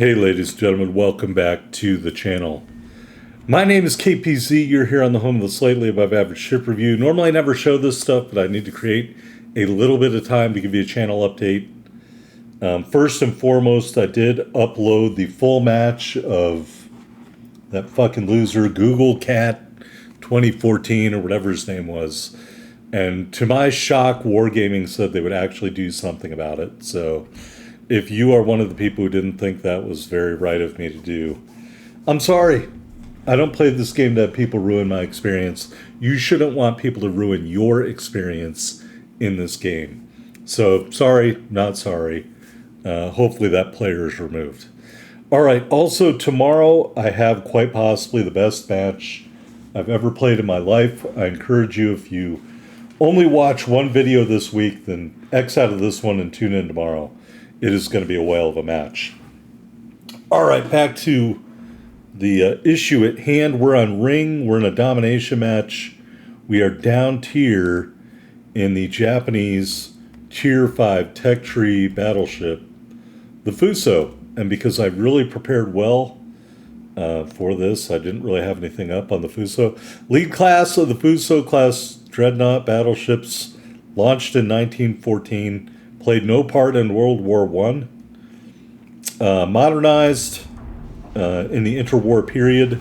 Hey ladies and gentlemen, welcome back to the channel. My name is KPZ, you're here on the home of the slightly above average ship review. Normally I never show this stuff, but I need to create a little bit of time to give you a channel update. First and foremost, I did upload the full match of that fucking loser, Google Cat 2014 or whatever his name was. And to my shock, Wargaming said they would actually do something about it. So if you are one of the people who didn't think that was very right of me to do, I'm sorry. I don't play this game to have people ruin my experience. You shouldn't want people to ruin your experience in this game. So sorry, not sorry. Hopefully that player is removed. All right, also tomorrow I have quite possibly the best match I've ever played in my life. I encourage you, if you only watch one video this week, then X out of this one and tune in tomorrow. It is going to be a whale of a match. All right, back to the issue at hand. We're on Ring. We're in a domination match. We are down tier in the Japanese Tier 5 Tech Tree Battleship, the Fuso. And because I really prepared well for this, I didn't really have anything up on the Fuso. Lead class of the Fuso class Dreadnought battleships, launched in 1914, played no part in World War I, modernized in the interwar period.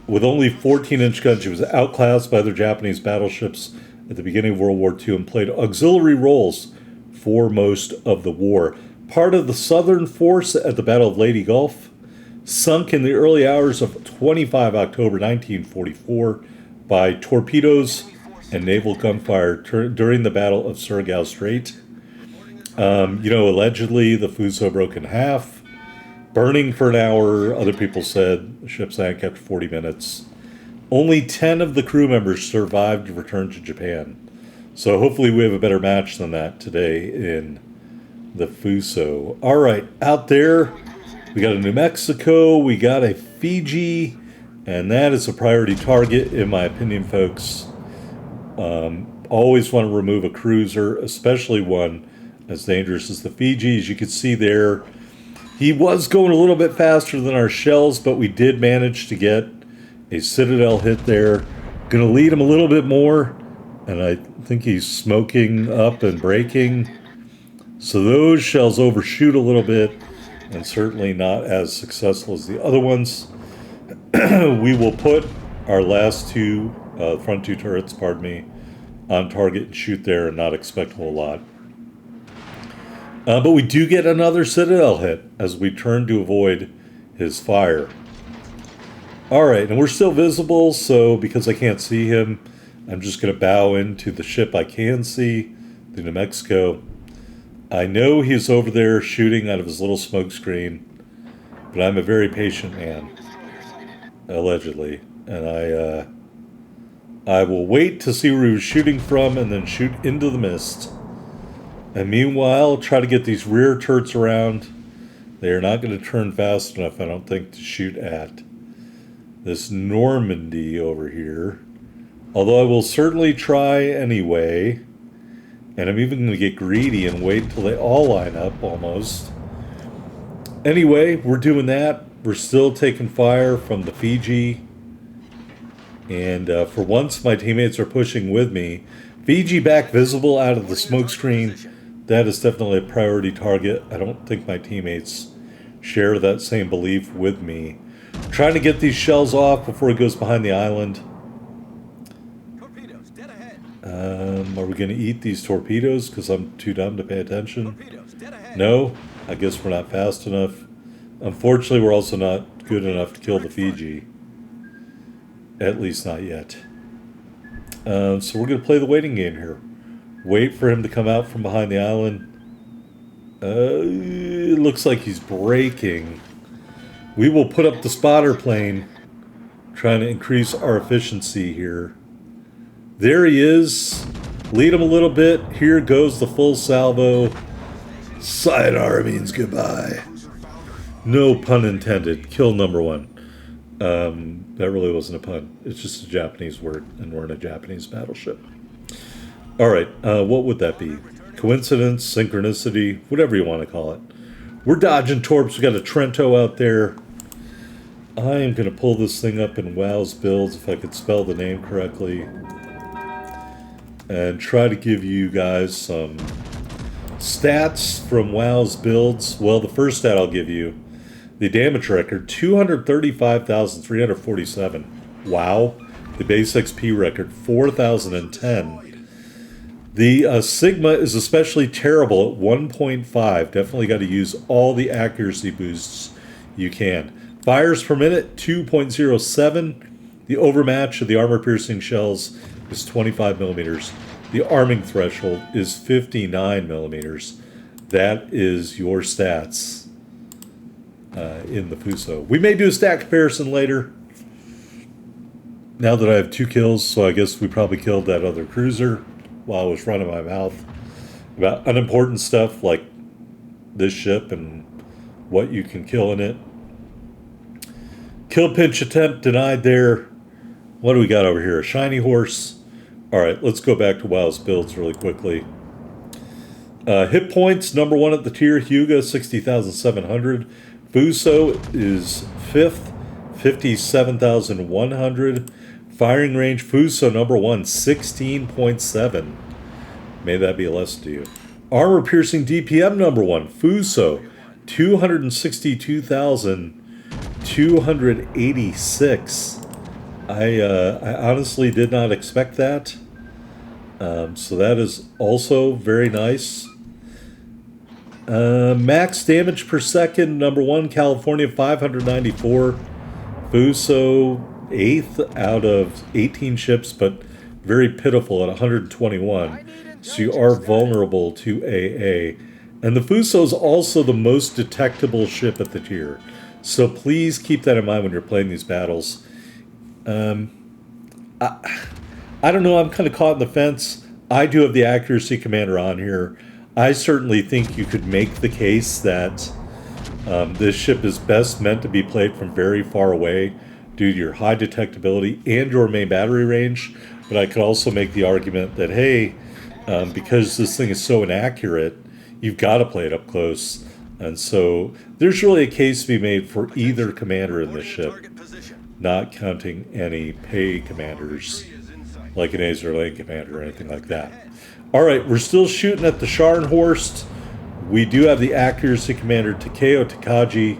With only 14-inch guns, she was outclassed by other Japanese battleships at the beginning of World War II and played auxiliary roles for most of the war. Part of the Southern Force at the Battle of Leyte Gulf, sunk in the early hours of 25 October 1944 by torpedoes and naval gunfire during the Battle of Surigao Strait. Allegedly the Fuso broke in half, burning for an hour. Other people said the ship sank after 40 minutes. Only 10 of the crew members survived to return to Japan. So hopefully we have a better match than that today in the Fuso. All right, out there, we got a New Mexico, we got a Fiji, and that is a priority target, in my opinion, folks. Always want to remove a cruiser, especially one as dangerous as the Fiji. As you can see there, he was going a little bit faster than our shells, but we did manage to get a Citadel hit there. Going to lead him a little bit more, and I think he's smoking up and braking. So those shells overshoot a little bit, and certainly not as successful as the other ones. We will put our last two, front two turrets, on target and shoot there and not expect a whole lot. But we do get another Citadel hit as we turn to avoid his fire. All right, and we're still visible, so because I can't see him, I'm just going to bow into the ship I can see, the New Mexico. I know he's over there shooting out of his little smoke screen, but I'm a very patient man, allegedly, and I will wait to see where he was shooting from and then shoot into the mist. And meanwhile, try to get these rear turrets around. They are not going to turn fast enough, I don't think, to shoot at this Normandy over here. Although I will certainly try anyway. And I'm even going to get greedy and wait until they all line up, almost. Anyway, we're doing that. We're still taking fire from the Fiji. And for once, my teammates are pushing with me. Fiji back visible out of the smoke screen. That is definitely a priority target. I don't think my teammates share that same belief with me. I'm trying to get these shells off before he goes behind the island. Torpedoes, dead ahead. Are we going to eat these torpedoes because I'm too dumb to pay attention? Torpedoes, dead ahead. No, I guess we're not fast enough. Unfortunately, we're also not good enough to kill the Fiji. At least not yet. So we're going to play the waiting game here. Wait for him to come out from behind the island. It looks like he's braking. We will put up the spotter plane, trying to increase our efficiency here. There he is. Lead him a little bit. Here goes the full salvo. Sayonara means goodbye. No pun intended. Kill number one. That really wasn't a pun. It's just a Japanese word, and we're in a Japanese battleship. All right, what would that be? Coincidence, synchronicity, whatever you want to call it. We're dodging torps. We got a Trento out there. I am going to pull this thing up in WoW's builds, if I could spell the name correctly, and try to give you guys some stats from WoW's builds. Well, the first stat I'll give you, the damage record, 235,347. Wow. The base XP record, 4,010. The Sigma is especially terrible at 1.5. Definitely got to use all the accuracy boosts you can. Fires per minute, 2.07. The overmatch of the armor-piercing shells is 25 millimeters. The arming threshold is 59 millimeters. That is your stats in the Fuso. We may do a stat comparison later. Now that I have 2 kills, so I guess we probably killed that other cruiser while I was running my mouth about unimportant stuff like this ship and what you can kill in it. Kill pinch attempt denied there. What do we got over here? A shiny horse. Alright, let's go back to WoW's builds really quickly. Hit points, number 1 at the tier, Hyuga, 60,700. Fuso is 5th, 57,100. Firing range, Fuso, number 1, 16.7. May that be a lesson to you. Armor piercing DPM, number 1, Fuso, 262,286. I honestly did not expect that. So that is also very nice. Max damage per second, number 1, California, 594. Fuso, 8th out of 18 ships, but very pitiful at 121. So you are vulnerable to AA. And the Fuso is also the most detectable ship at the tier. So please keep that in mind when you're playing these battles. I don't know, I'm kind of caught in the fence. I do have the accuracy commander on here. I certainly think you could make the case that this ship is best meant to be played from very far away due to your high detectability and your main battery range. But I could also make the argument that, hey, because this thing is so inaccurate, you've got to play it up close. And so there's really a case to be made for either commander in this ship, not counting any pay commanders like an Azer Lane commander or anything like that. All right, we're still shooting at the Scharnhorst. We do have the accuracy commander, Takeo Takagi,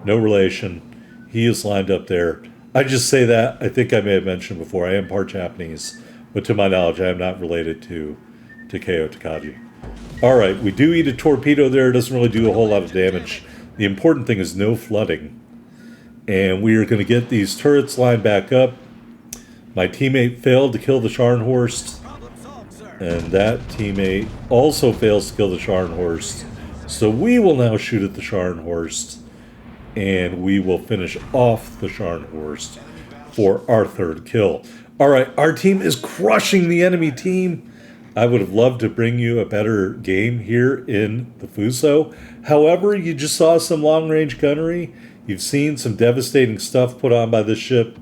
no relation. He is lined up there. I just say that, I think I may have mentioned before, I am part Japanese, but to my knowledge, I am not related to Takeo Takagi. All right, we do eat a torpedo there. It doesn't really do a whole lot of damage. The important thing is no flooding. And we are going to get these turrets lined back up. My teammate failed to kill the Scharnhorst. And that teammate also fails to kill the Scharnhorst. So we will now shoot at the Scharnhorst. And we will finish off the Scharnhorst for our 3rd kill. All right, our team is crushing the enemy team. I would have loved to bring you a better game here in the Fuso. However, you just saw some long-range gunnery. You've seen some devastating stuff put on by this ship.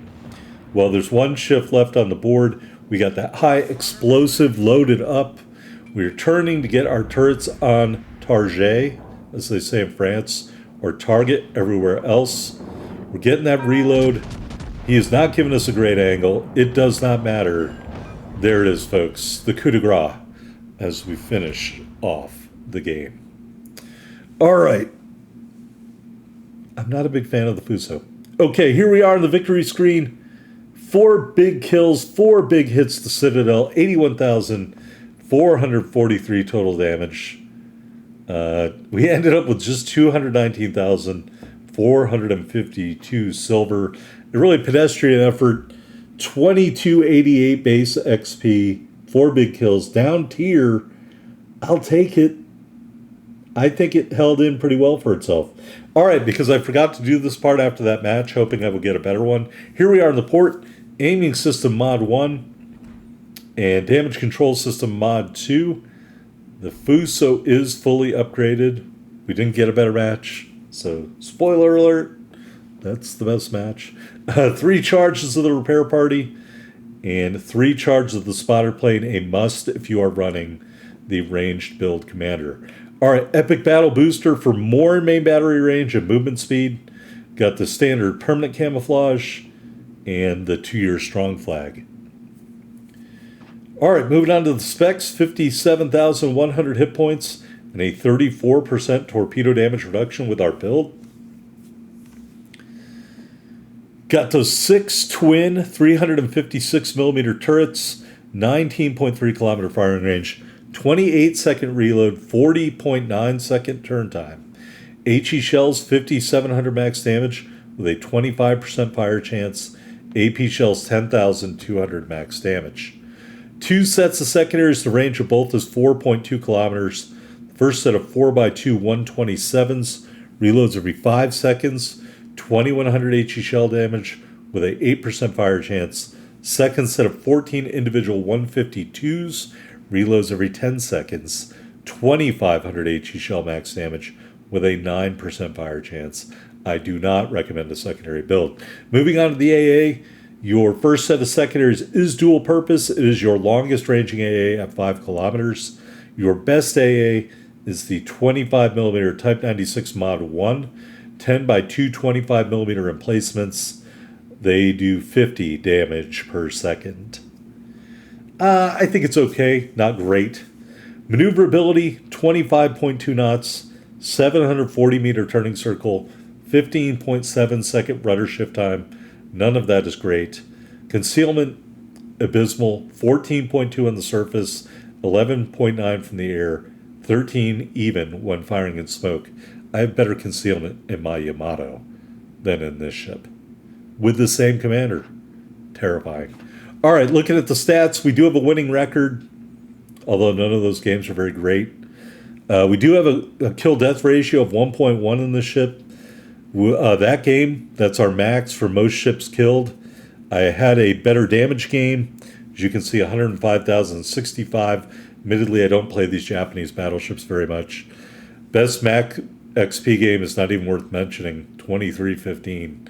Well, there's 1 ship left on the board. We got that high explosive loaded up. We're turning to get our turrets on target, as they say in France, or target everywhere else. We're getting that reload. He has not given us a great angle. It does not matter. There it is, folks. The coup de grace as we finish off the game. All right. I'm not a big fan of the Fuso. Okay, here we are on the victory screen. 4 big kills, 4 big hits to Citadel, 81,443 total damage. We ended up with just 219,452 silver. A really pedestrian effort. 2288 base XP, 4 big kills, down tier. I'll take it. I think it held in pretty well for itself. All right, because I forgot to do this part after that match, hoping I would get a better one. Here we are in the port. Aiming system mod 1 and damage control system mod 2. The Fuso is fully upgraded. We didn't get a better match, so spoiler alert, that's the best match. 3 charges of the repair party and 3 charges of the spotter plane, a must if you are running the ranged build commander. All right, Epic Battle Booster for more main battery range and movement speed. Got the standard permanent camouflage and the 2-year strong flag. All right, moving on to the specs. 57,100 hit points and a 34% torpedo damage reduction with our build. Got those 6 twin 356mm turrets, 19.3 kilometer firing range, 28-second reload, 40.9-second turn time. HE shells 5,700 max damage with a 25% fire chance. AP shells 10,200 max damage. 2 sets of secondaries. The range of both is 4.2 kilometers. First set of 4x2 127s, reloads every 5 seconds, 2,100 HE shell damage with a 8% fire chance. Second set of 14 individual 152s, reloads every 10 seconds, 2,500 HE shell max damage with a 9% fire chance. I do not recommend a secondary build. Moving on to the AA, your first set of secondaries is dual purpose. It is your longest ranging AA at 5 kilometers. Your best AA is the 25mm Type 96 Mod 1, 10x2 25mm emplacements. They do 50 damage per second. I think it's okay, not great. Maneuverability, 25.2 knots, 740 meter turning circle, 15.7 second rudder shift time. None of that is great. Concealment, abysmal, 14.2 on the surface, 11.9 from the air, 13 even when firing in smoke. I have better concealment in my Yamato than in this ship. With the same commander. Terrifying. All right, looking at the stats, we do have a winning record, although none of those games are very great. We do have a kill-death ratio of 1.1 in this ship. That game, that's our max for most ships killed. I had a better damage game. As you can see, 105,065. Admittedly, I don't play these Japanese battleships very much. Best Mac XP game is not even worth mentioning, 2315.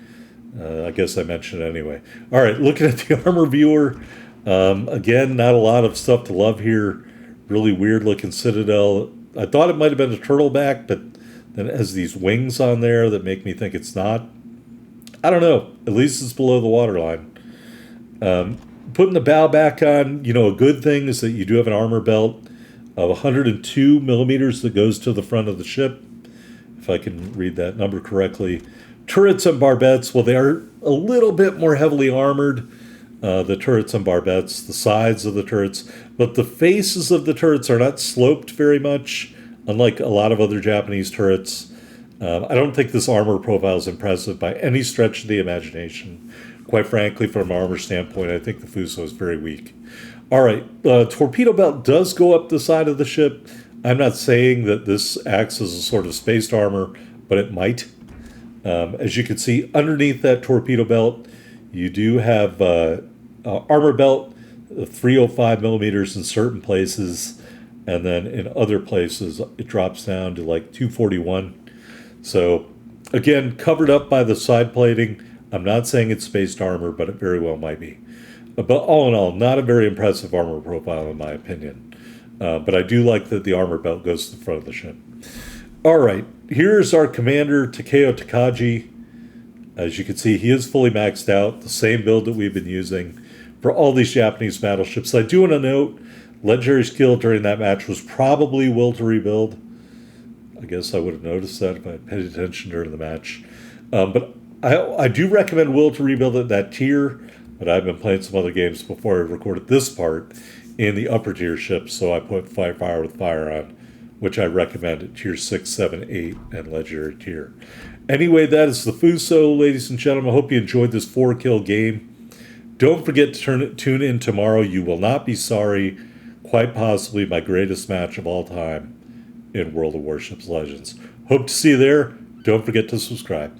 I guess I mentioned it anyway. All right, looking at the armor viewer. Again, not a lot of stuff to love here. Really weird looking Citadel. I thought it might have been a turtleback, but then it has these wings on there that make me think it's not. I don't know. At least it's below the waterline. Putting the bow back on, a good thing is that you do have an armor belt of 102 millimeters that goes to the front of the ship, if I can read that number correctly. Turrets and barbettes, well, they are a little bit more heavily armored, the turrets and barbettes, the sides of the turrets, but the faces of the turrets are not sloped very much, unlike a lot of other Japanese turrets. I don't think this armor profile is impressive by any stretch of the imagination. Quite frankly, from an armor standpoint, I think the Fuso is very weak. All right, torpedo belt does go up the side of the ship. I'm not saying that this acts as a sort of spaced armor, but it might. As you can see, underneath that torpedo belt, you do have armor belt, 305 millimeters in certain places, and then in other places, it drops down to like 241. So, again, covered up by the side plating. I'm not saying it's spaced armor, but it very well might be. But all in all, not a very impressive armor profile in my opinion. But I do like that the armor belt goes to the front of the ship. All right, here's our commander, Takeo Takagi. As you can see, he is fully maxed out, the same build that we've been using for all these Japanese battleships. I do want to note, legendary skill during that match was probably will to rebuild. I guess I would have noticed that if I had paid attention during the match. But I do recommend will to rebuild at that tier, but I've been playing some other games before I recorded this part in the upper tier ships, so I put Fire with Fire on, which I recommend at tier 6, 7, 8, and legendary tier. Anyway, that is the Fuso, ladies and gentlemen. I hope you enjoyed this 4-kill game. Don't forget to tune in tomorrow. You will not be sorry. Quite possibly my greatest match of all time in World of Warships Legends. Hope to see you there. Don't forget to subscribe.